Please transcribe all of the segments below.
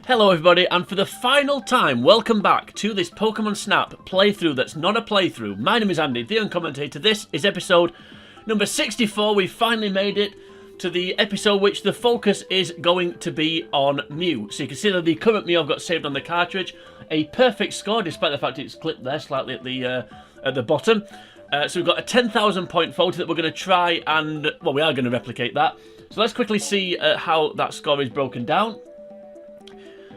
Hello everybody, and for the final time, welcome back to this Pokemon Snap playthrough that's not a playthrough. My name is Andy, the Uncommentator. This is episode number 64. We finally made it to the episode which the focus is going to be on Mew. So you can see that the current Mew I've got saved on the cartridge. A perfect score, despite the fact it's clipped there slightly at the bottom. So we've got a 10,000 point photo that we're going to try and, well, we are going to replicate that. So let's quickly see how that score is broken down.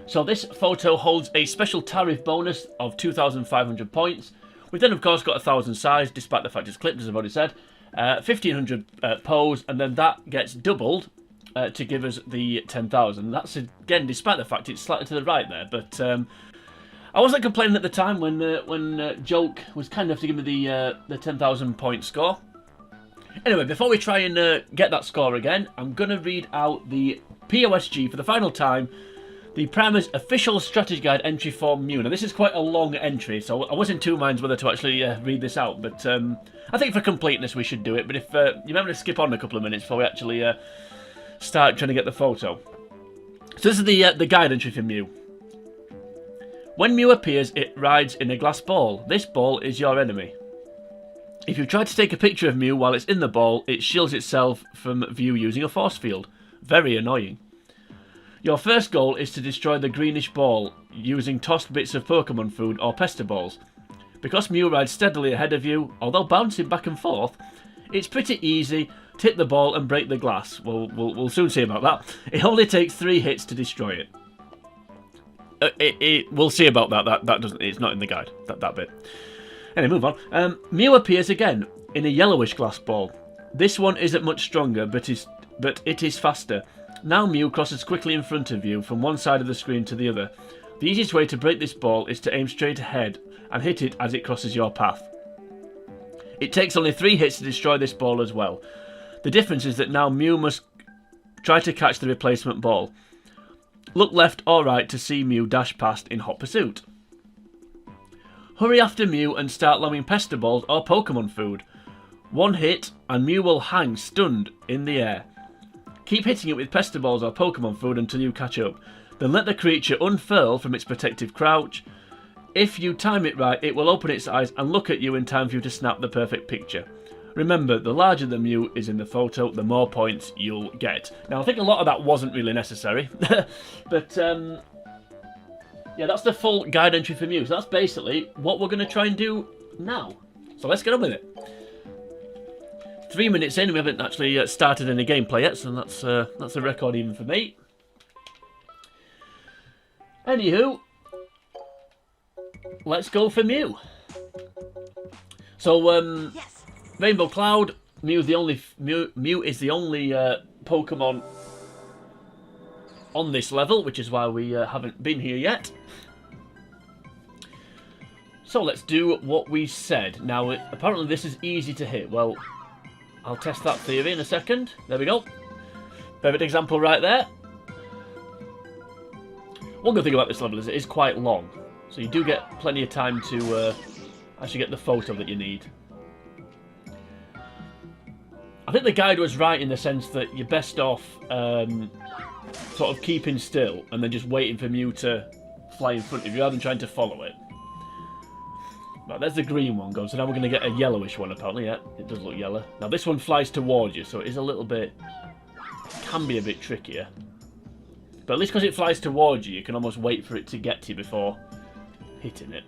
So this photo holds a special tariff bonus of 2,500 points. We've then, of course, got 1,000 size, despite the fact it's clipped, as I've already said. 1,500 pose, and then that gets doubled to give us the 10,000. That's, again, despite the fact it's slightly to the right there. But I wasn't complaining at the time when Joke was kind enough to give me the 10,000 point score. Anyway, before we try and get that score again, I'm going to read out the POSG for the final time. The Primer's official strategy guide entry for Mew. Now, this is quite a long entry, so I was in two minds whether to actually read this out. But I think for completeness we should do it. But if you might want to skip on a couple of minutes before we actually start trying to get the photo. So this is the guide entry for Mew. When Mew appears, it rides in a glass ball. This ball is your enemy. If you try to take a picture of Mew while it's in the ball, it shields itself from view using a force field. Very annoying. Your first goal is to destroy the greenish ball using tossed bits of Pokemon food or pester balls. Because Mew rides steadily ahead of you, although bouncing back and forth, it's pretty easy to hit the ball and break the glass. We'll soon see about that. It only takes 3 hits to destroy it. We'll see about that. That doesn't. It's not in the guide. That bit. Anyway, move on. Mew appears again in a yellowish glass ball. This one isn't much stronger, but it is faster. Now Mew crosses quickly in front of you from one side of the screen to the other. The easiest way to break this ball is to aim straight ahead and hit it as it crosses your path. It takes only 3 hits to destroy this ball as well. The difference is that now Mew must try to catch the replacement ball. Look left or right to see Mew dash past in hot pursuit. Hurry after Mew and start lobbing pester balls or Pokemon food. 1 hit and Mew will hang stunned in the air. Keep hitting it with pester balls or Pokemon food until you catch up. Then let the creature unfurl from its protective crouch. If you time it right, it will open its eyes and look at you in time for you to snap the perfect picture. Remember, the larger the Mew is in the photo, the more points you'll get. Now, I think a lot of that wasn't really necessary. But, yeah, that's the full guide entry for Mew. So that's basically what we're going to try and do now. So let's get on with it. 3 minutes in, we haven't actually started any gameplay yet, so that's a record even for me. Anywho, let's go for Mew. So, Yes. Rainbow Cloud, Mew is the only Pokemon on this level, which is why we haven't been here yet. So let's do what we said. Now, apparently this is easy to hit. Well, I'll test that theory in a second. There we go. Perfect example right there. One good thing about this level is it is quite long. So you do get plenty of time to actually get the photo that you need. I think the guide was right in the sense that you're best off sort of keeping still and then just waiting for Mew to fly in front of you rather than trying to follow it. Right, there's the green one gone, so now we're going to get a yellowish one apparently. Yeah, it does look yellow. Now this one flies towards you, so it is a little bit, can be a bit trickier. But at least because it flies towards you, you can almost wait for it to get to you before hitting it.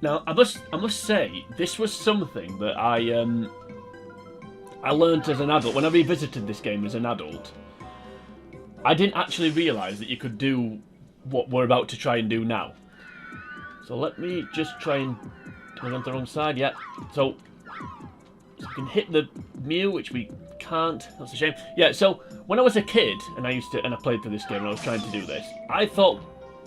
Now I must say, this was something that I learned as an adult. When I revisited this game as an adult, I didn't actually realise that you could do what we're about to try and do now. So let me just try and turn on the wrong side. Yeah, so we can hit the Mew, which we can't. That's a shame. Yeah, so when I was a kid and I played through this game and I was trying to do this, I thought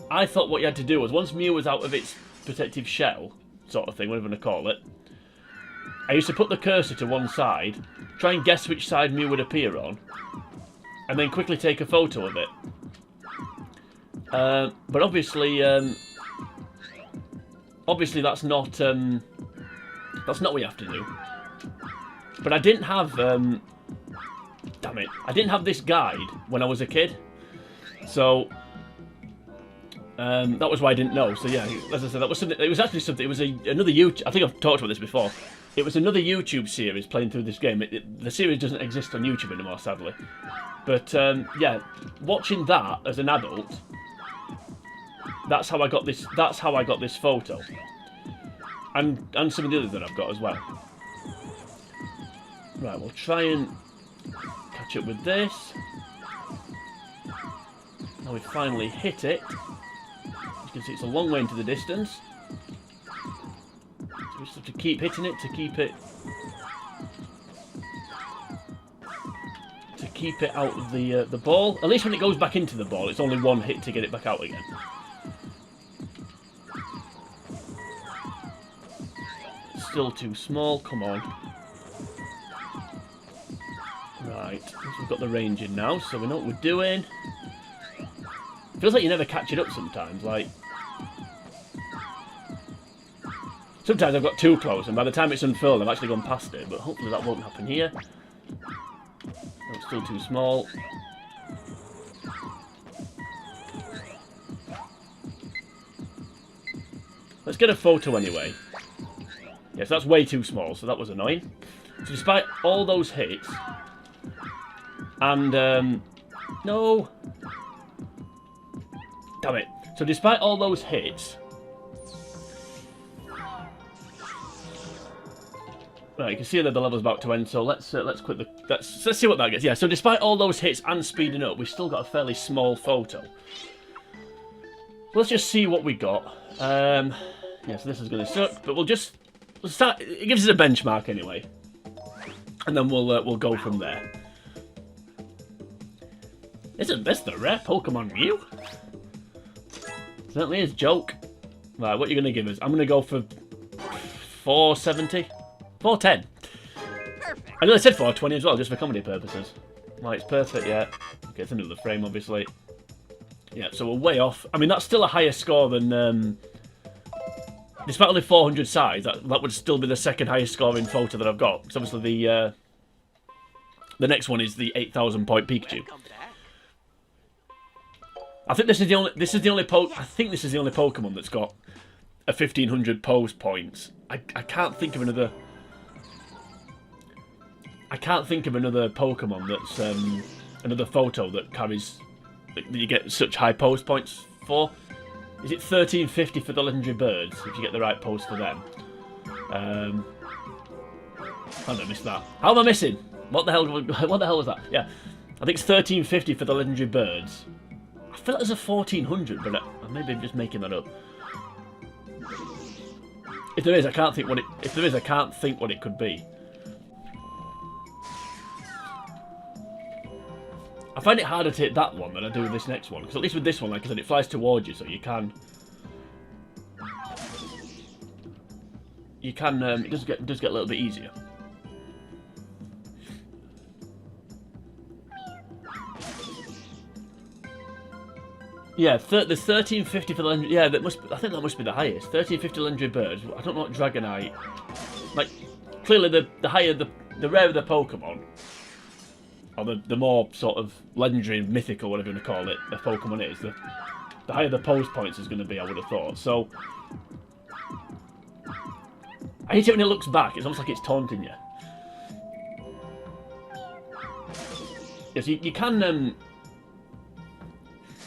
what you had to do was once Mew was out of its protective shell, sort of thing, whatever you want to call it, I used to put the cursor to one side, try and guess which side Mew would appear on, and then quickly take a photo of it. But obviously that's not what you have to do. But I didn't have, damn it, I didn't have this guide when I was a kid. So, that was why I didn't know. So yeah, as I said, that was something, it was actually something, it was another YouTube, I think I've talked about this before. It was another YouTube series playing through this game. The series doesn't exist on YouTube anymore, sadly. But, yeah, watching that as an adult, that's how I got this photo. And some of the others that I've got as well. Right, we'll try and catch up with this. Now we finally hit it. As you can see, it's a long way into the distance. So we just have to keep hitting it to keep it out of the ball. At least when it goes back into the ball, it's only one hit to get it back out again. Still too small. Come on. Right, we've got the range in now, so we know what we're doing. Feels like you never catch it up sometimes. Like, sometimes I've got too close, and by the time it's unfurled, I've actually gone past it. But hopefully that won't happen here. No, it's still too small. Let's get a photo anyway. Yes, that's way too small, so that was annoying. So despite all those hits, and, no! Damn it. So despite all those hits, right, you can see that the level's about to end, so let's quit the, let's see what that gets. Yeah, so despite all those hits and speeding up, we've still got a fairly small photo. Let's just see what we got. Yeah, so this is going to suck, but we'll start. It gives us a benchmark anyway, and then we'll go from there. Isn't this the rare Pokemon Mew? Certainly is. Joke. Right, what are you going to give us? I'm going to go for 470, 410. Perfect. I know I said 420 as well, just for comedy purposes. Right, it's perfect. Yeah. Okay, it's into the frame, obviously. Yeah, so we're way off. I mean, that's still a higher score than. Despite only 400 size, that would still be the second highest scoring photo that I've got. Because obviously the next one is the 8,000 point Pikachu. I think this is the only Pokemon that's got a 1,500 pose points. I can't think of another. I can't think of another Pokemon that's another photo that carries that you get such high pose points for. Is it 1350 for the legendary birds if you get the right pose for them? How did I miss that? How am I missing? What the hell was that? Yeah, I think it's 1350 for the legendary birds. I feel like there's a 1400, but maybe I'm just making that up. If there is, I can't think what it. If there is, I can't think what it could be. I find it harder to hit that one than I do with this next one, because at least with this one, like I said, it flies towards you, so you can. It does get a little bit easier. Yeah, there's 1350 for the legendary. Yeah, I think that must be the highest. 1350 legendary birds. I don't know what Dragonite. Like, clearly the higher the rarer the Pokemon, or the more sort of legendary, mythical, whatever you want to call it, a Pokemon is, the higher the pose points is going to be, I would have thought. So, I hate it when it looks back. It's almost like it's taunting you. Yes, you can.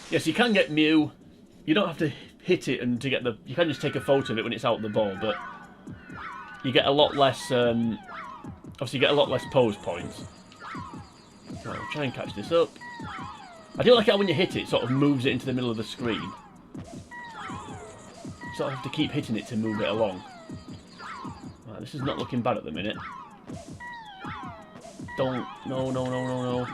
Yes, you can get Mew. You don't have to hit it and to get the. You can just take a photo of it when it's out of the ball, but you get a lot less. Obviously, you get a lot less pose points. So I'll try and catch this up. I do like how when you hit it, it sort of moves it into the middle of the screen. You sort of have to keep hitting it to move it along. Right, this is not looking bad at the minute. No.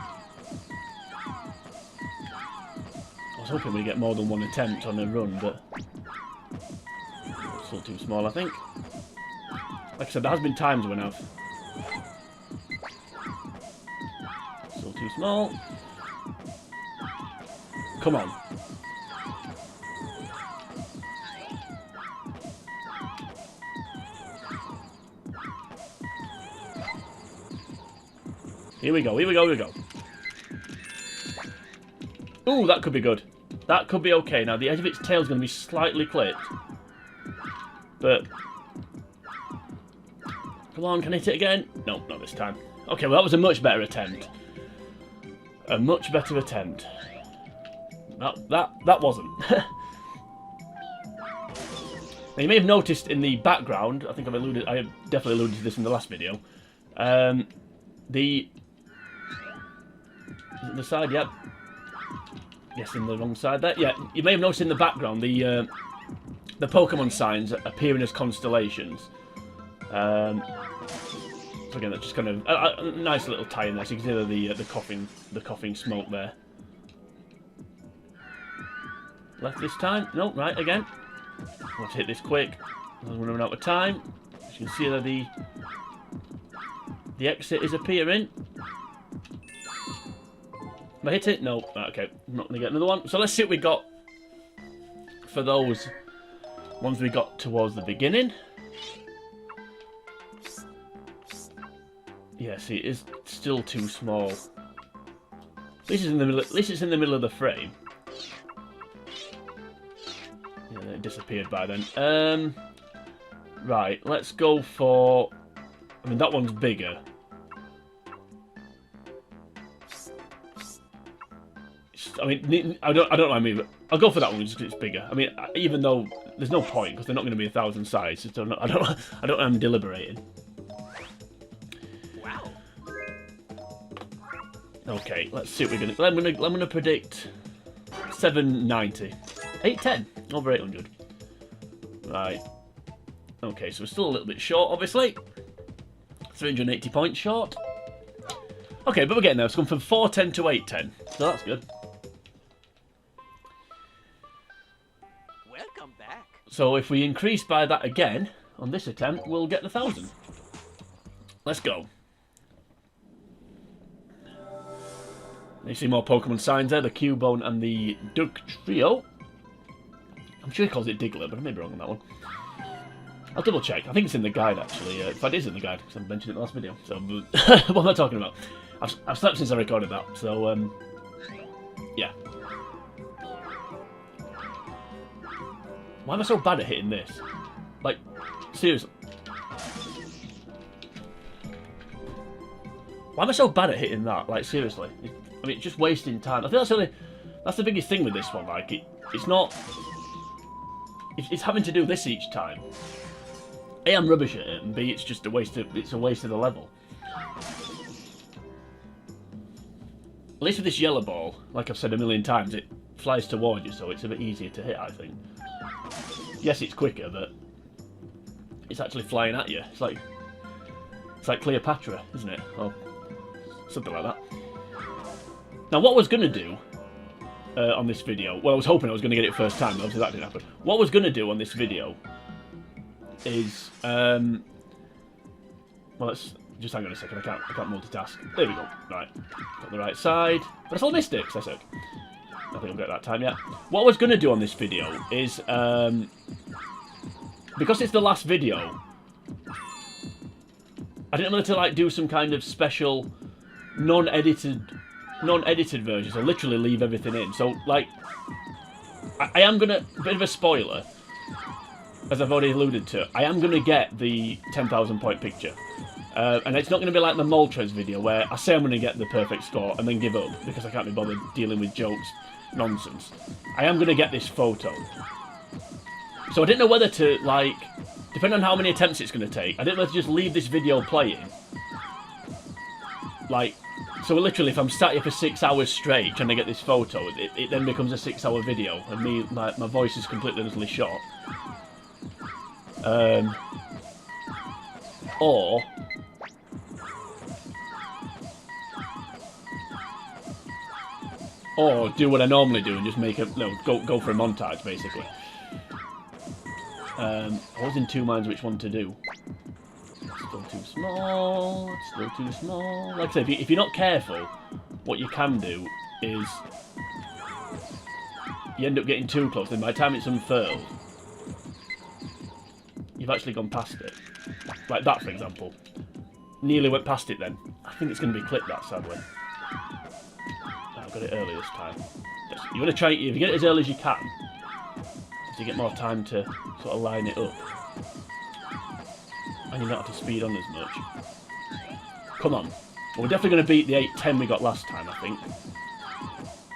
I was hoping we'd get more than one attempt on a run, but it's still too small, I think. Like I said, there has been times when I've... Still too small. Come on. Here we go, here we go, here we go. Ooh, that could be good. That could be okay. Now, the edge of its tail is going to be slightly clipped. But... Come on, can I hit it again? No, not this time. Okay, well, that was a much better attempt. A much better attempt. That wasn't. Now, you may have noticed in the background, I think I have definitely alluded to this in the last video. The side, yep. Yes, in the wrong side there. Yeah, you may have noticed in the background the Pokemon signs appearing as constellations. So again, that's just kind of a nice little tie in there. So you can see the coughing smoke there. Left this time. No, right again. Let's hit this quick. I'm running out of time. As you can see that the exit is appearing. Have I hit it? No. Right, okay, I'm not going to get another one. So let's see what we got for those ones we got towards the beginning. Yeah, see, it is still too small. At least it's in the middle of the frame. Yeah, it disappeared by then. Right, let's go for... I mean, that one's bigger. I mean, I don't know what I mean, but I'll go for that one just because it's bigger. I mean, even though there's no point because they're not going to be 1,000 size. So I don't. I'm deliberating. Wow. Okay, let's see what we're gonna. I'm gonna predict 790, 810, over 800. Right. Okay, so we're still a little bit short, obviously. 380 points short. Okay, but we're getting there. It's gone from 410 to 810, so that's good. Welcome back. So if we increase by that again on this attempt, we'll get 1,000. Let's go. You see more Pokemon signs there, the Cubone and the Duck Trio. I'm sure he calls it Diglett, but I may be wrong on that one. I'll double check. I think it's in the guide actually. In fact, it is in the guide because I mentioned it in the last video. So what am I talking about? I've slept since I recorded that. So yeah. Why am I so bad at hitting this? Like, seriously. Why am I so bad at hitting that? Like, seriously. I mean, it's just wasting time. I think that's the biggest thing with this one. Like, it's not... It's having to do this each time. A, I'm rubbish at it, and B, it's just a waste of the level. At least with this yellow ball, like I've said a million times, it flies towards you, so it's a bit easier to hit, I think. Yes, it's quicker, but it's actually flying at you. It's like Cleopatra, isn't it? Or something like that. Now, what I was going to do on this video, well, I was hoping I was going to get it first time, but obviously that didn't happen. What I was going to do on this video is, well, let's just hang on a second. I can't multitask. There we go. Right, got the right side, but I still missed it because I said I think I'll get that time yet. What I was going to do on this video is, because it's the last video, I didn't want to like do some kind of special non-edited version, so literally leave everything in. So like, I am gonna, a bit of a spoiler, as I've already alluded to, I am gonna get the 10,000 point picture. And it's not going to be like the Moltres video where I say I'm going to get the perfect score and then give up because I can't be bothered dealing with jokes nonsense. I am going to get this photo. So I didn't know whether to, like, depending on how many attempts it's going to take, I didn't know whether to just leave this video playing. Like, so literally if I'm sat here for 6 hours straight trying to get this photo, it then becomes a 6-hour video and my voice is completely and utterly shot. Or do what I normally do and just make a go for a montage basically. I was in two minds which one to do. It's still too small. It's still too small. Like I said, if you're not careful, what you can do is you end up getting too close. And by the time it's unfurled, you've actually gone past it. Like that, for example. Nearly went past it then. I think it's going to be clipped, that, sadly. I've got it early this time. You want to try, if you get it as early as you can, so you get more time to sort of line it up. And you don't have to speed on as much. Come on. Well, we're definitely going to beat the 8-10 we got last time, I think.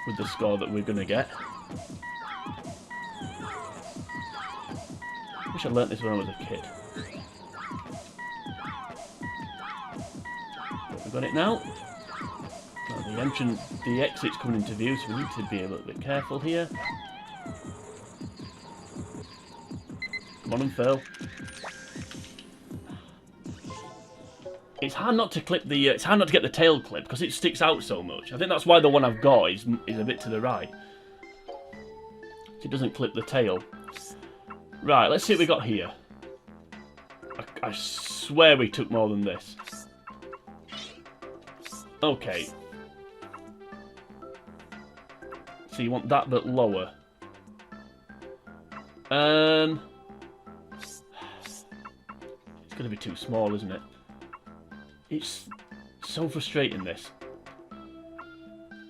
With the score that we're going to get. Wish I learnt this when I was a kid. But we've got it now. Now the exit's coming into view, so we need to be a little bit careful here. Come on and fail. It's hard not to clip the. It's hard not to get the tail clip because it sticks out so much. I think that's why the one I've got is a bit to the right. So it doesn't clip the tail. Right, let's see what we got here. I swear we took more than this. Okay. So you want that but lower. It's going to be too small, isn't it? It's so frustrating, this.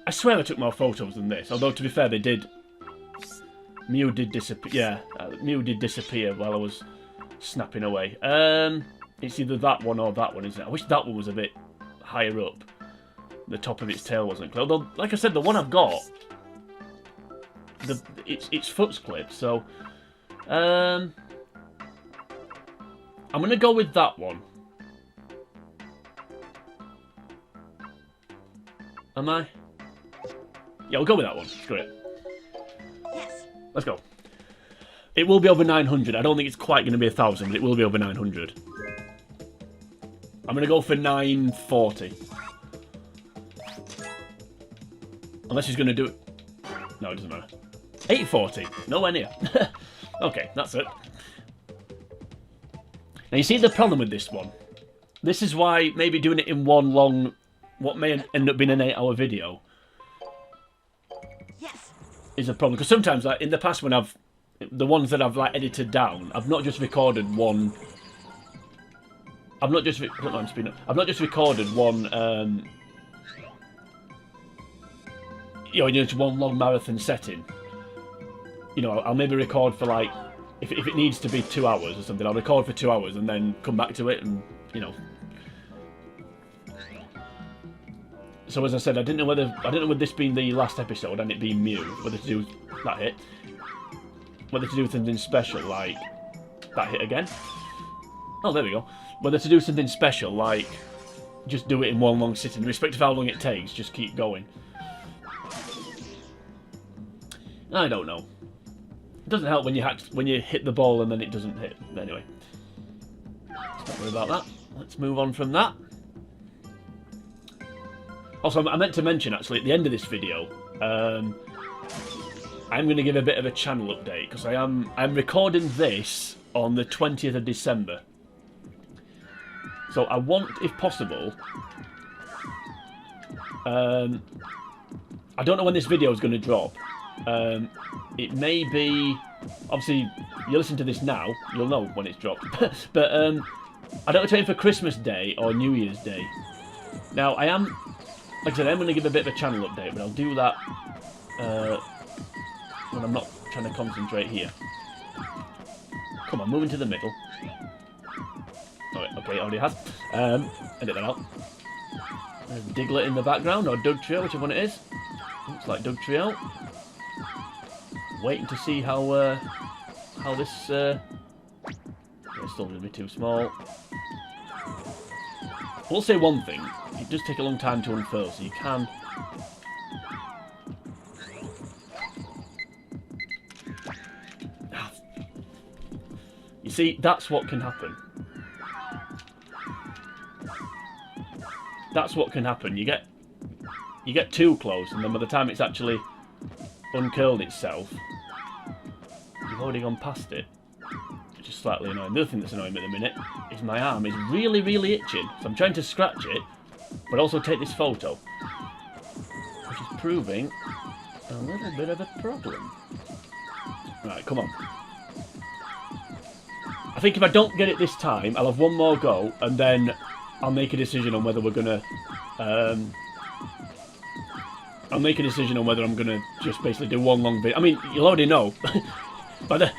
I swear I took more photos than this. Although, to be fair, they did. Mew did disappear. Yeah, Mew did disappear while I was snapping away. It's either that one or that one, isn't it? I wish that one was a bit higher up. The top of its tail wasn't clear. Although, like I said, the one I've got, its foot's clipped. So, I'm going to go with that one. Am I? Yeah, we'll go with that one. Screw it. Yes. Let's go. It will be over 900. I don't think it's quite going to be 1,000, but it will be over 900. I'm going to go for 940. Unless he's going to do it. No, it doesn't matter. 840. Nowhere near. Okay, that's it. Now, you see the problem with this one? This is why maybe doing it in one long... What may end up being an 8-hour video is a problem. Because sometimes, like, in the past when the ones that I've like edited down, I've not just recorded one... I've not just... I don't know, I'm speeding up. I've not just recorded one... you know, just one long marathon setting. You know, I'll maybe record for like... If it needs to be 2 hours or something, I'll record for 2 hours and then come back to it and, you know... So as I said, I didn't know with this being the last episode and it being Mew, whether to do that hit, whether to do something special like that hit again. Oh, there we go. Whether to do something special like just do it in one long sitting, irrespective of how long it takes, just keep going. I don't know. It doesn't help when you hit the ball and then it doesn't hit. But anyway, let's not worry about that. Let's move on from that. Also, I meant to mention, actually, at the end of this video, I'm going to give a bit of a channel update, because I'm recording this on the 20th of December. So I want, if possible... I don't know when this video is going to drop. It may be... Obviously, you listen to this now, you'll know when it's dropped. But I don't know if it's aim for Christmas Day or New Year's Day. Now, like I said, I'm going to give a bit of a channel update, but I'll do that when I'm not trying to concentrate here. Come on, moving to the middle. Alright, okay, it already has. Edit that out. There's Diglett in the background, or Doug Trio, whichever one it is. Looks like Doug Trio. Waiting to see how this... it's still going to be too small. I will say one thing. It does take a long time to unfurl, so you can... You see, that's what can happen. That's what can happen. You get too close, and then by the time it's actually uncurled itself, you've already gone past it. Which is slightly annoying. The other thing that's annoying me at the minute is my arm is really, really itching. So I'm trying to scratch it, but also take this photo. Which is proving a little bit of a problem. Right, come on. I think if I don't get it this time, I'll have one more go, and then I'll make a decision on whether we're gonna. I'll make a decision on whether I'm gonna just basically do one long video. I mean, you'll already know. But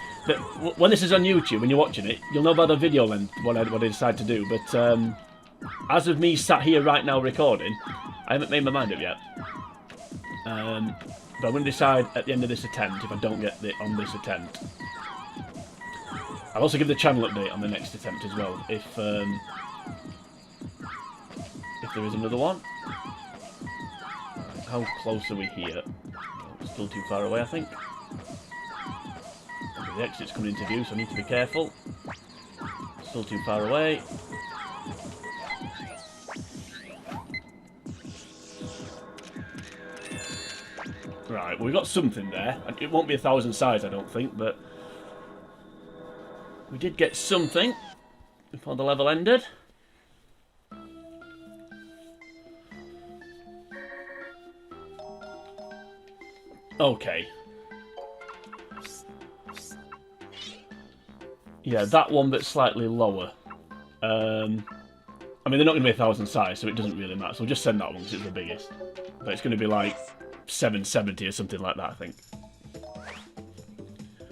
when this is on YouTube, when you're watching it, you'll know by the video length what I decide to do. But as of me sat here right now recording, I haven't made my mind up yet. But I'm going to decide at the end of this attempt if I don't get it on this attempt. I'll also give the channel update on the next attempt as well, if there is another one. How close are we here? Still too far away, I think. The exit's coming into view, so I need to be careful. Still too far away. Right, well, we got something there. It won't be 1,000 size, I don't think, but we did get something before the level ended. Okay. Yeah, that one, but slightly lower. I mean, they're not going to be 1,000 size, so it doesn't really matter. So we'll just send that one because it's the biggest. But it's going to be like 770 or something like that, I think.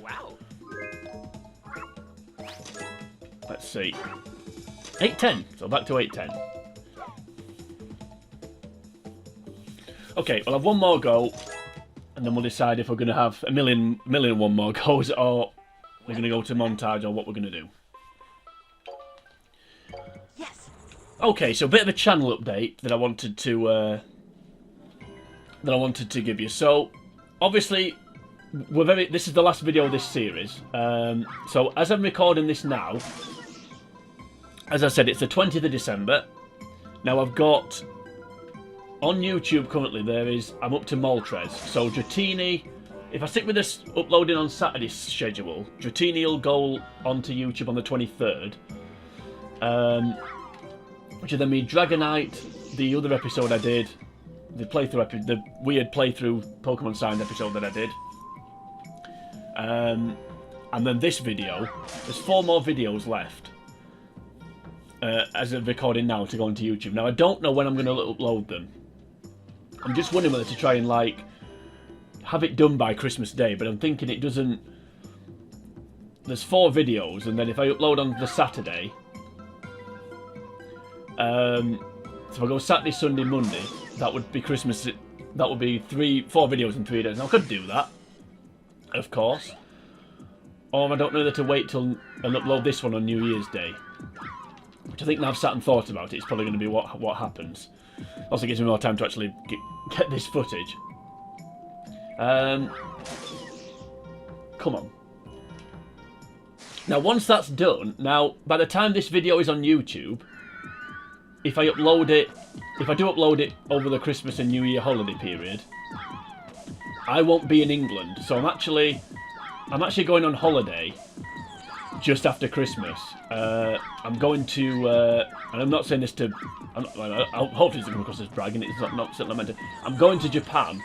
Wow. Let's see. 810. So back to 810. Okay, we'll have one more go, and then we'll decide if we're going to have a million and one more goes, or we're going to go to montage, or what we're going to do. Yes. Okay, so a bit of a channel update that I wanted to give you. So, obviously, this is the last video of this series. So, as I'm recording this now, as I said, it's the 20th of December. Now, I've got on YouTube currently. I'm up to Moltres. So, Dratini. If I stick with this uploading on Saturday's schedule, Dratini will go onto YouTube on the 23rd. Which will then be Dragonite, the other episode I did, the weird playthrough Pokemon Signed episode that I did. And then this video. There's 4 more videos left. As of recording now to go onto YouTube. Now I don't know when I'm going to upload them. I'm just wondering whether to try and like have it done by Christmas Day, but I'm thinking it doesn't. There's 4 videos, and then if I upload on the Saturday, so if I go Saturday, Sunday, Monday, that would be Christmas. That would be 4 videos in 3 days. Now I could do that, of course, or I don't know whether to wait till and upload this one on New Year's Day, which I think now I've sat and thought about it. It's probably going to be what happens. Also gives me more time to actually get this footage. Come on. Now, once that's done, by the time this video is on YouTube, if I do upload it over the Christmas and New Year holiday period, I won't be in England. So I'm actually going on holiday just after Christmas. I'm going to, and I'm not saying this to, hopefully it doesn't come across as bragging. It's not something I meant to. I'm going to Japan.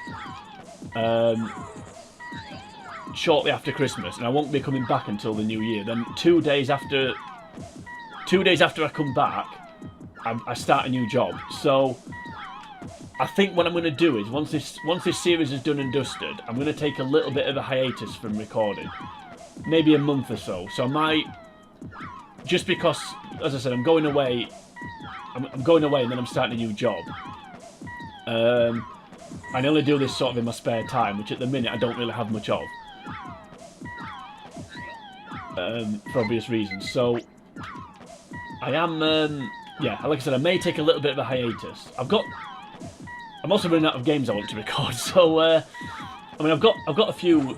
Shortly after Christmas, and I won't be coming back until the New Year. Then 2 days after I come back, I start a new job. So I think what I'm going to do is once this series is done and dusted, I'm going to take a little bit of a hiatus from recording, maybe a month or so. So I might, just because, as I said, I'm going away. I'm going away, and then I'm starting a new job. I only do this sort of in my spare time, which at the minute I don't really have much of. For obvious reasons. So, I am, yeah, like I said, I may take a little bit of a hiatus. I'm also running out of games I want to record, so, I mean, I've got a few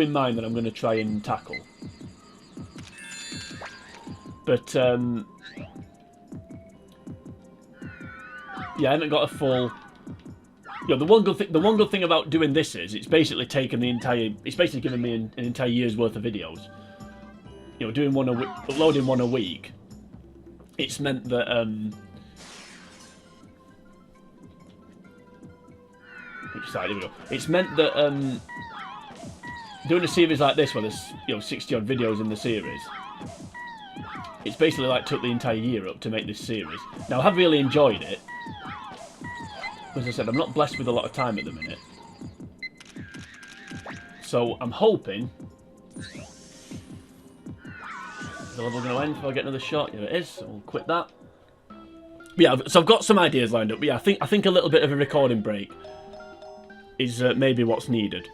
in mind that I'm going to try and tackle. But, yeah, I haven't got a full. You know, the one good thing about doing this is it's basically taken it's basically given me an entire year's worth of videos. You know, uploading one a week. It's meant that which side? Here we go. It's meant that doing a series like this, where there's 60 odd videos in the series. It's basically like took the entire year up to make this series. Now, I have really enjoyed it. As I said, I'm not blessed with a lot of time at the minute. So, I'm hoping... Is the level going to end before I get another shot? Yeah, it is. So we'll quit that. But yeah, so I've got some ideas lined up. But yeah, I think a little bit of a recording break is maybe what's needed.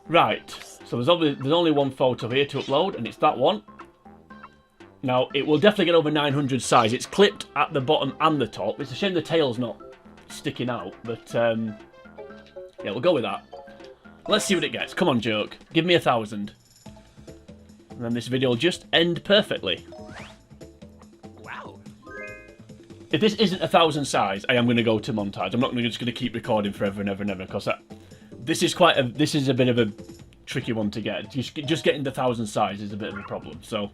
Right. So there's only one photo here to upload, and it's that one. Now, it will definitely get over 900 size. It's clipped at the bottom and the top. It's a shame the tail's not sticking out, but yeah, we'll go with that. Let's see what it gets. Come on, joke. Give me 1,000. And then this video will just end perfectly. Wow. If this isn't 1,000 size, I am going to go to montage. I'm not just going to keep recording forever and ever and ever, because this is a bit of a tricky one to get. Just getting the 1,000 size is a bit of a problem. So,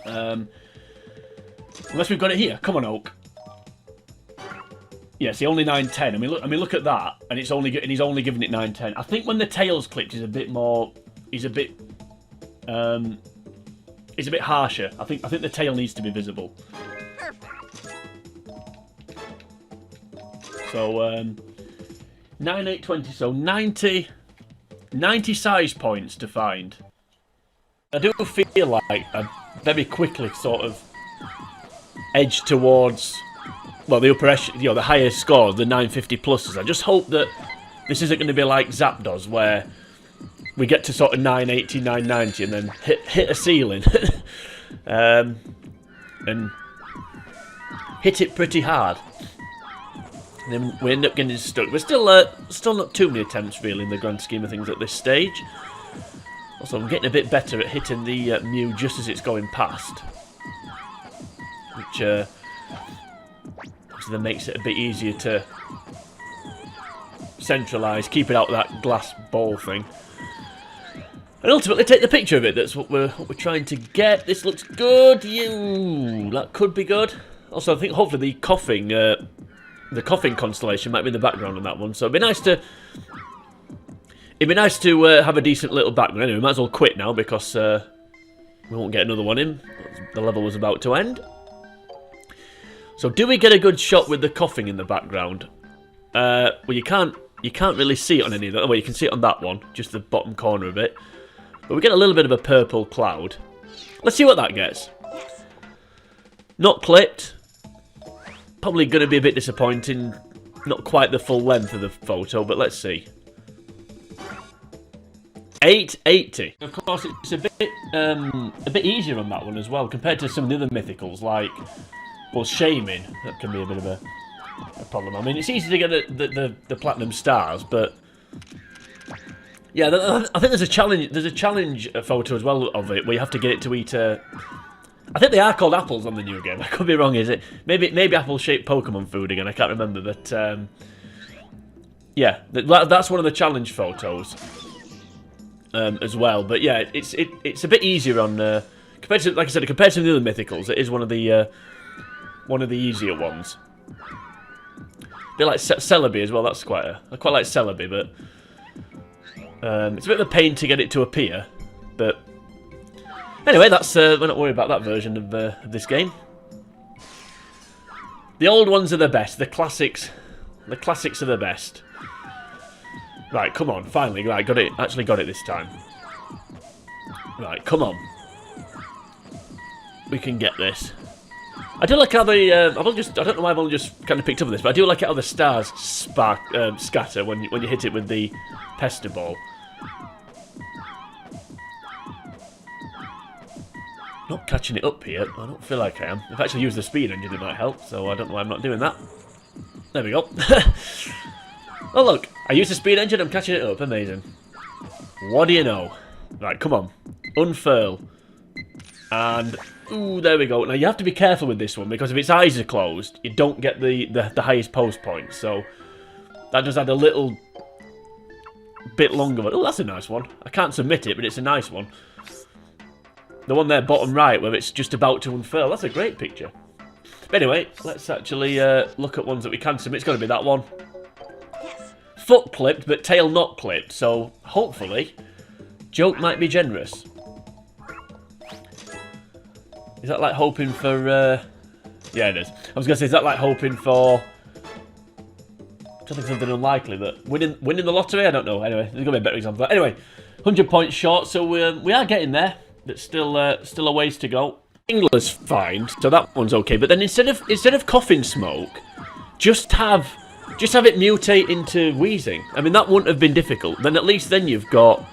unless we've got it here. Come on, Oak. Yeah, see, only 910. I mean, look at that, and he's only giving it 910. I think when the tail's clipped, he's a bit harsher. I think the tail needs to be visible. So 9820. So 90 size points to find. I do feel like I very quickly sort of edge towards, well, the upper echelon, the higher scores, the 950 pluses. I just hope that this isn't going to be like Zap does, where we get to sort of 980, 990 and then hit a ceiling. And hit it pretty hard. And then we end up getting stuck. We're still not too many attempts, really, in the grand scheme of things at this stage. Also, I'm getting a bit better at hitting the Mew just as it's going past. Which obviously then makes it a bit easier to centralise, keep it out of that glass ball thing. And ultimately take the picture of it. That's what we're trying to get. This looks good. That could be good. Also, I think hopefully the coughing constellation might be in the background on that one. So it'd be nice to have a decent little background. Anyway, we might as well quit now because we won't get another one in. The level was about to end. So do we get a good shot with the coughing in the background? Well, you can't really see it on any of that. Well, you can see it on that one, just the bottom corner of it. But we get a little bit of a purple cloud. Let's see what that gets. Yes. Not clipped. Probably going to be a bit disappointing. Not quite the full length of the photo, but let's see. 880. Of course, it's a bit easier on that one as well compared to some of the other mythicals, like, well, Shaming. That can be a bit of a problem. I mean, it's easy to get the platinum stars, but yeah, I think there's a challenge. There's a challenge photo as well of it where you have to get it to eat a. I think they are called apples on the new game. I could be wrong. Is it maybe apple-shaped Pokemon food again? I can't remember, but yeah, that's one of the challenge photos as well. But yeah, it's a bit easier on compared to, like I said, compared to the other mythicals. It is one of the easier ones. A bit like Celebi as well. That's I quite like Celebi, but it's a bit of a pain to get it to appear. But anyway, that's we're not worried about that version of this game. The old ones are the best. The classics are the best. Right, come on, finally, right, got it. Actually got it this time. Right, come on. We can get this. I do like how the I don't know why I've only just kind of picked up on this, but I do like how the stars scatter when you hit it with the pester ball. Not catching it up here. I don't feel like I am. If I actually use the speed engine, it might help. So I don't know why I'm not doing that. There we go. Oh look, I used the speed engine. I'm catching it up. Amazing. What do you know? Right, come on, unfurl, and ooh, there we go. Now you have to be careful with this one because if its eyes are closed, you don't get the highest post point. So that does add a little bit longer. Oh, that's a nice one. I can't submit it, but it's a nice one. The one there, bottom right, where it's just about to unfurl. That's a great picture. But anyway, let's actually look at ones that we can submit. It's got to be that one. Yes. Foot clipped, but tail not clipped. So hopefully, joke might be generous. Is that like hoping for... Yeah, it is. I was going to say, is that like hoping for... I think something unlikely, that winning the lottery? I don't know. Anyway, there's going to be a better example. But anyway, 100 points short, so we are getting there. There's still a ways to go. Engler's fine, so that one's okay. But then instead of coughing smoke, just have it mutate into wheezing. I mean, that wouldn't have been difficult. Then at least you've got,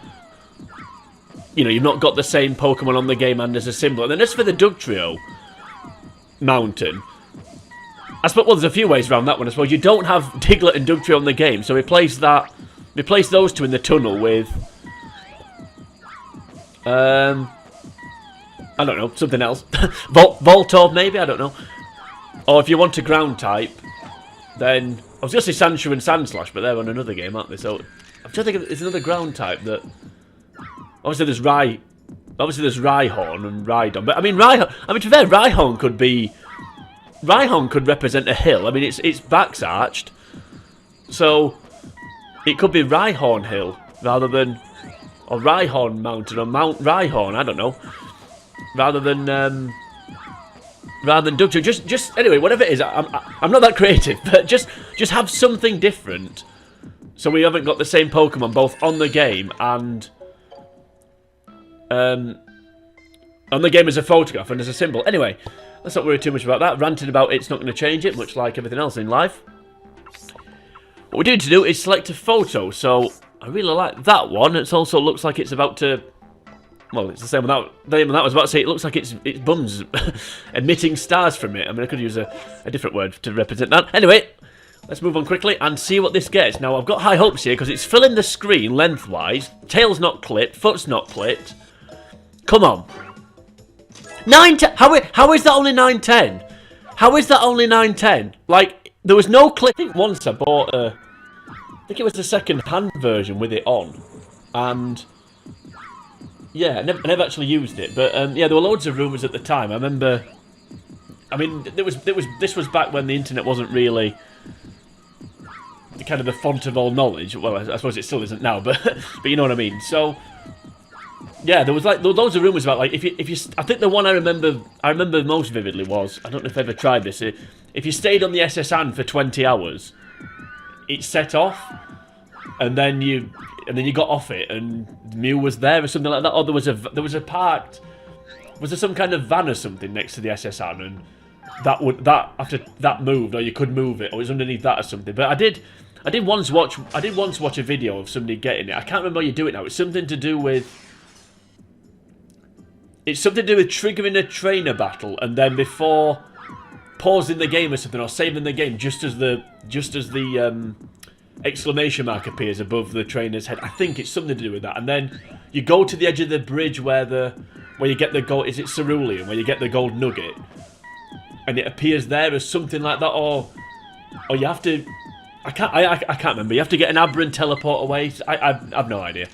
you know, you've not got the same Pokemon on the game and as a symbol. And then as for the Dugtrio mountain, I suppose, well, there's a few ways around that one. I suppose you don't have Diglett and Dugtrio on the game, so replace those two in the tunnel with, I don't know, something else. Voltorb, maybe, I don't know. Or if you want a ground type, then I was going to say Sandshrew and Sandslash, but they're on another game, aren't they? So I'm trying to think of, it's another ground type that. Obviously, there's Rhyhorn and Rhydon, but I mean, to be fair, Rhyhorn could represent a hill. I mean, its back's arched, so it could be Rhyhorn Hill rather than, or Rhyhorn Mountain or Mount Rhyhorn. I don't know. Rather than Dugtrio. Just anyway, whatever it is, I'm not that creative, but just have something different, so we haven't got the same Pokemon both on the game and on the game as a photograph and as a symbol. Anyway, let's not worry too much about that. Ranting about it's not going to change it, much like everything else in life. What we need to do is select a photo. So I really like that one. It also looks like it's about to. Well, it's the same with that. I was about to say it looks like its bum's emitting stars from it. I mean, I could use a different word to represent that. Anyway, let's move on quickly and see what this gets. Now, I've got high hopes here because it's filling the screen lengthwise. Tail's not clipped. Foot's not clipped. Come on. 910. How is that only 910? How is that only 910? Like, there was no clip. I think once I bought I think it was the second-hand version with it on. And yeah, I never actually used it. But yeah, there were loads of rumours at the time. I remember. I mean, this was back when the internet wasn't really kind of the font of all knowledge. Well, I suppose it still isn't now, but you know what I mean. So yeah, there was loads of rumours about, like, if you I think the one I remember most vividly was, I don't know if I've ever tried this, if you stayed on the SS Anne for 20 hours, it set off, and then you got off it and Mew was there or something like that, or there was a parked, was there some kind of van or something next to the SS Anne, and that after that moved, or you could move it, or it was underneath that or something. But I did once watch a video of somebody getting it. I can't remember how you do it now. It's something to do with triggering a trainer battle, and then before pausing the game or something, or saving the game, just as the exclamation mark appears above the trainer's head. I think it's something to do with that. And then you go to the edge of the bridge where you get the gold. Is it Cerulean, where you get the gold nugget? And it appears there as something like that, or you have to. I can't remember. You have to get an Abra and teleport away. I've no idea.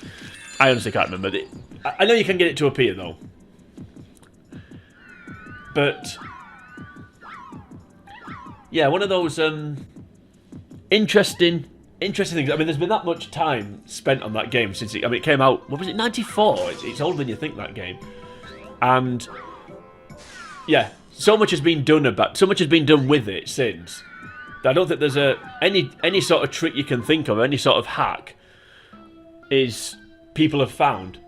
I honestly can't remember. I know you can get it to appear though. But yeah, one of those interesting things. I mean, there's been that much time spent on that game since it came out. What was it? 94. It's older than you think, that game. And yeah, so much has been done with it since. I don't think there's any sort of trick you can think of, any sort of hack people have found.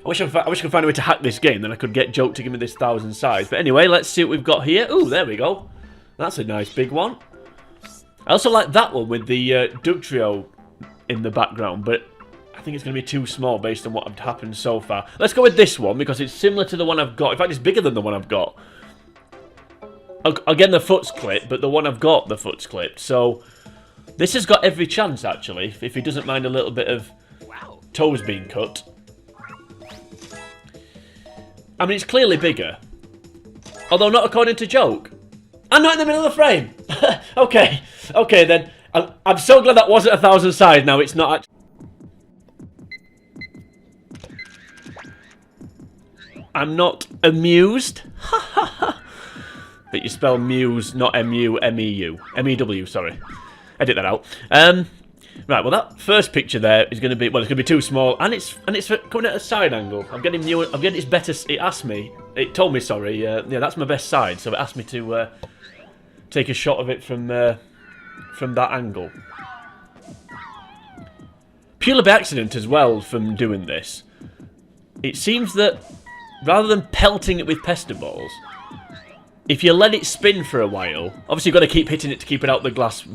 I wish I could find a way to hack this game, then I could get Joke to give me this 1,000 size. But anyway, let's see what we've got here. Ooh, there we go. That's a nice big one. I also like that one with the Dugtrio in the background, but I think it's going to be too small based on what had happened so far. Let's go with this one because it's similar to the one I've got. In fact, it's bigger than the one I've got. Again, the foot's clipped, but the one I've got, the foot's clipped. So this has got every chance, actually, if he doesn't mind a little bit of toes being cut. I mean, it's clearly bigger. Although not according to Joke. I'm not in the middle of the frame. Okay then. I'm so glad that wasn't 1,000 size. Now it's not. I'm not amused. But you spell Muse, not M-U, M-E-U. M-E-W, sorry. Edit that out. Right, well that first picture there is going to be, well, it's going to be too small, and it's coming at a side angle. I'm getting its better. It told me, sorry, yeah, that's my best side, so it asked me to take a shot of it from that angle. Purely by accident as well from doing this. It seems that rather than pelting it with pester balls, if you let it spin for a while, obviously you've got to keep hitting it to keep it out the glass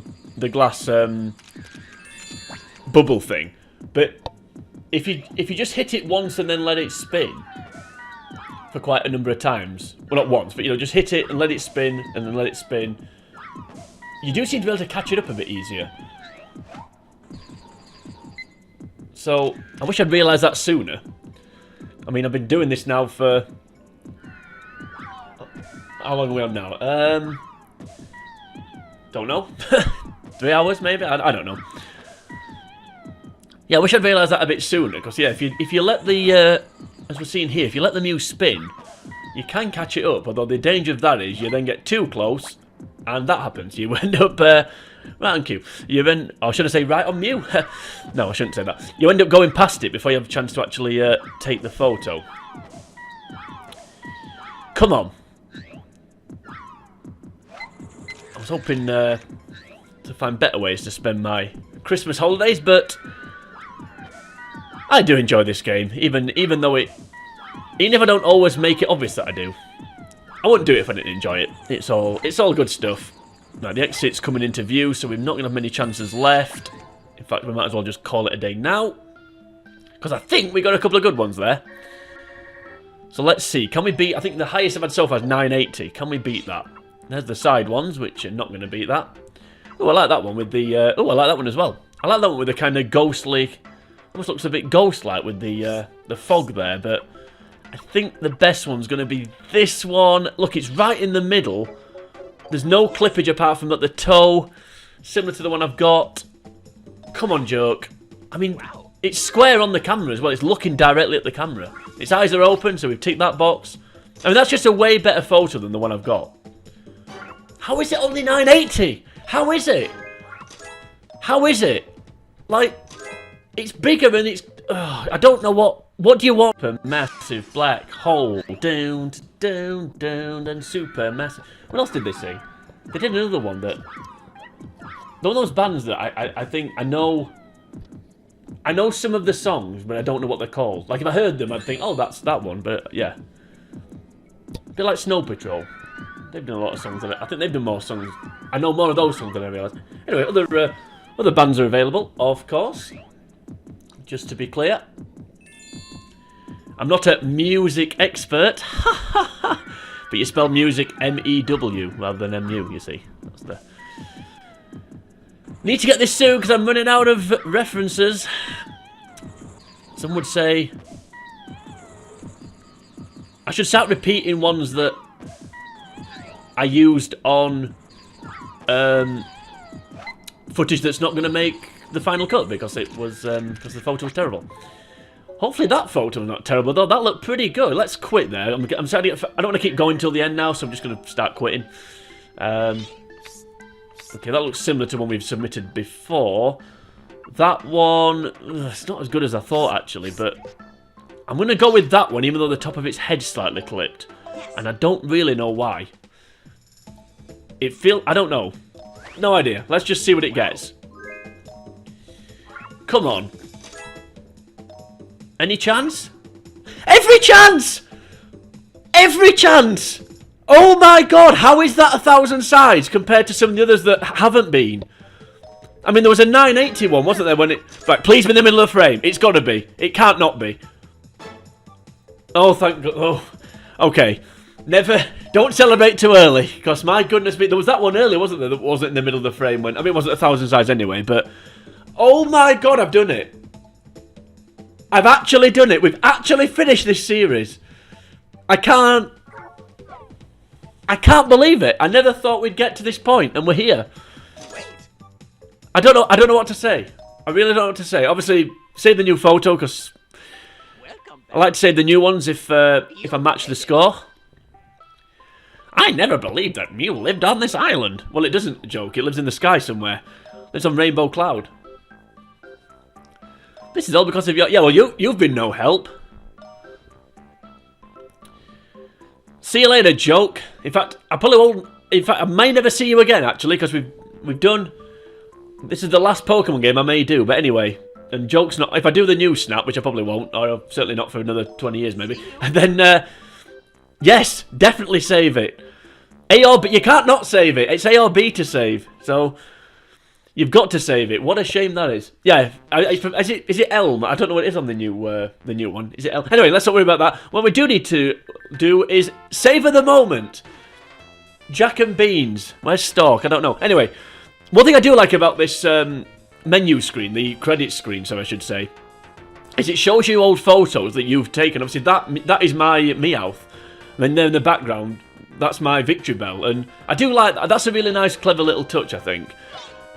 bubble thing. But if you just hit it once and then let it spin for quite a number of times, well, not once, but just hit it and let it spin and then let it spin, you do seem to be able to catch it up a bit easier. So I wish I'd realised that sooner. I mean, I've been doing this now for, how long are we on now? Don't know. 3 hours maybe? I don't know. Yeah, I wish I'd realised that a bit sooner, because yeah, if you let the, as we're seeing here, if you let the Mew spin, you can catch it up, although the danger of that is you then get too close, and that happens. You end up right on cue. You then, or should I say right on Mew? No, I shouldn't say that. You end up going past it before you have a chance to actually take the photo. Come on. I was hoping to find better ways to spend my Christmas holidays, but I do enjoy this game, even though even if I don't always make it obvious that I do. I wouldn't do it if I didn't enjoy it. It's all good stuff. Now the exit's coming into view, so we're not going to have many chances left. In fact, we might as well just call it a day now, because I think we got a couple of good ones there. So let's see, can we beat? I think the highest I've had so far is 980. Can we beat that? There's the side ones, which are not going to beat that. Oh, I like that one with the. Oh, I like that one as well. I like that one with the kind of ghostly. Almost looks a bit ghost-like with the fog there, but I think the best one's going to be this one. Look, it's right in the middle. There's no clippage apart from at the toe, similar to the one I've got. Come on, joke. I mean, it's square on the camera as well. It's looking directly at the camera. Its eyes are open, so we've ticked that box. I mean, that's just a way better photo than the one I've got. How is it only 980? How is it? How is it? Like, it's bigger and it's... I don't know what... What do you want? A massive black hole. Down, down, down, and super massive. What else did they say? They did another one that... One of those bands that I think... I know some of the songs, but I don't know what they're called. Like, if I heard them, I'd think, oh, that's that one. But, yeah. A bit like Snow Patrol. They've done a lot of songs on it. I think they've done more songs. I know more of those songs than I realised. Anyway, other bands are available, of course. Just to be clear. I'm not a music expert. But you spell music M-E-W rather than M-U, you see. That's the... Need to get this soon because I'm running out of references. Some would say... I should start repeating ones that I used on footage that's not going to make the final cut because it was because the photo was terrible. Hopefully that photo was not terrible though. That looked pretty good. Let's quit there. I'm starting. I don't want to keep going till the end now, so I'm just going to start quitting. Okay, that looks similar to one we've submitted before. That one, it's not as good as I thought actually, but I'm going to go with that one, even though the top of its head's slightly clipped, and I don't really know why. I don't know. No idea. Let's just see what it gets. Come on. Any chance? Every chance! Every chance! Oh my god, how is that 1,000 sides compared to some of the others that haven't been? I mean, there was a 980 one, wasn't there, when it... Right, please be in the middle of the frame. It's got to be. It can't not be. Oh, thank god. Oh, okay. Never... Don't celebrate too early, because my goodness me, there was that one earlier, wasn't there, that wasn't in the middle of the frame when... I mean, it wasn't 1,000 sides anyway, but... Oh my god, I've done it. I've actually done it. We've actually finished this series. I can't believe it. I never thought we'd get to this point, and we're here. I don't know what to say. I really don't know what to say. Obviously, save the new photo, because I like to save the new ones if I match the score. I never believed that Mew lived on this island. Well, it doesn't, joke. It lives in the sky somewhere. It lives on Rainbow Cloud. This is all because of your... Yeah, well, you've been no help. See you later, joke. In fact, I probably won't... In fact, I may never see you again, actually, because we've done... This is the last Pokemon game I may do, but anyway... And joke's not... If I do the new Snap, which I probably won't, or certainly not for another 20 years, maybe, and then, yes, definitely save it. A or B... You can't not save it. It's A or B to save, so... You've got to save it. What a shame that is. Yeah, is it Elm? I don't know what it is on the new one. Is it Elm? Anyway, let's not worry about that. What we do need to do is savour the moment. Jack and Beans. Where's Stork? I don't know. Anyway, one thing I do like about this menu screen, the credit screen, so I should say, is it shows you old photos that you've taken. Obviously, that is my Meowth. And then there in the background, that's my Victory Bell. And I do like that. That's a really nice, clever little touch, I think.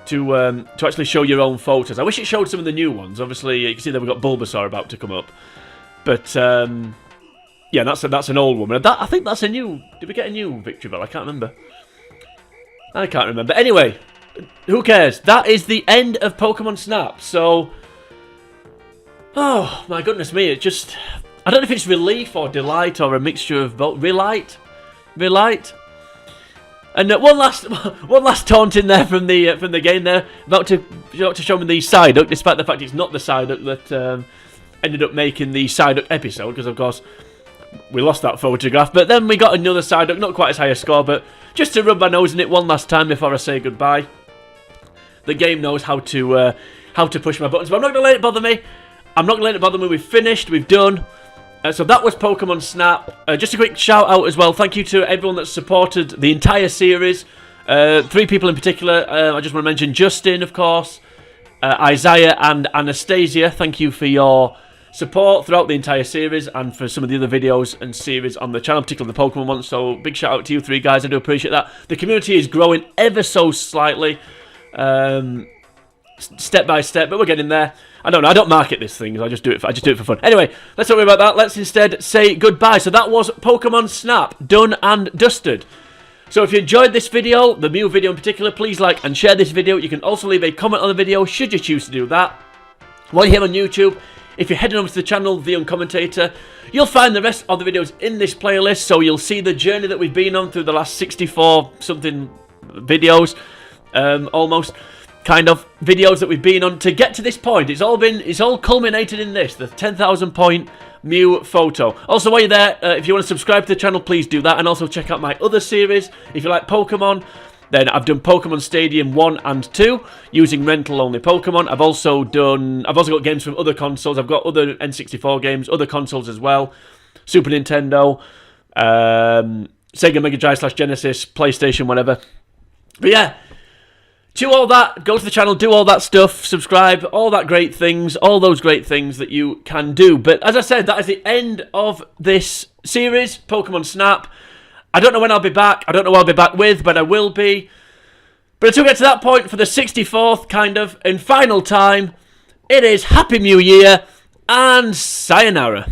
To actually show your own photos. I wish it showed some of the new ones. Obviously, you can see that we've got Bulbasaur about to come up. But, yeah, that's an old one. I think that's a new... Did we get a new Victory Bell? I can't remember. Anyway, who cares? That is the end of Pokemon Snap. So, oh, my goodness me. It just... I don't know if it's relief or delight or a mixture of both. Relight? And one last taunt in there from the game there, about to show me the Psyduck, despite the fact it's not the Psyduck that ended up making the Psyduck episode, because of course we lost that photograph. But then we got another Psyduck, not quite as high a score, but just to rub my nose in it one last time before I say goodbye. The game knows how to push my buttons, but I'm not going to let it bother me. We've finished, we've done. So that was Pokemon Snap. Just a quick shout out as well. Thank you to everyone that's supported the entire series. 3 people in particular. I just want to mention Justin, of course, Isaiah and Anastasia. Thank you for your support throughout the entire series and for some of the other videos and series on the channel, particularly the Pokemon ones. So big shout out to you 3 guys. I do appreciate that. The community is growing ever so slightly, step by step, but we're getting there. I don't know, I don't market this thing, I just do it for fun. Anyway, let's not worry about that, let's instead say goodbye. So that was Pokemon Snap, done and dusted. So if you enjoyed this video, the Mew video in particular, please like and share this video. You can also leave a comment on the video, should you choose to do that. While you're here on YouTube, if you're heading over to the channel, The Uncommentator, you'll find the rest of the videos in this playlist, so you'll see the journey that we've been on through the last 64-something videos, almost. Kind of videos that we've been on to get to this point. It's all culminated in this, the 10,000 point Mew photo. Also, while you're there, if you want to subscribe to the channel, please do that, and also check out my other series. If you like Pokemon, then I've done Pokemon Stadium 1 and 2 using rental-only Pokemon. I've also got games from other consoles. I've got other N64 games, other consoles as well, Super Nintendo, Sega Mega Drive / Genesis, PlayStation, whatever. But yeah. Do all that, go to the channel, do all that stuff, subscribe, all that great things, all those great things that you can do. But as I said, that is the end of this series, Pokemon Snap. I don't know when I'll be back, I don't know what I'll be back with, but I will be. But until we get to that point, for the 64th kind of and final time, it is Happy New Year and sayonara.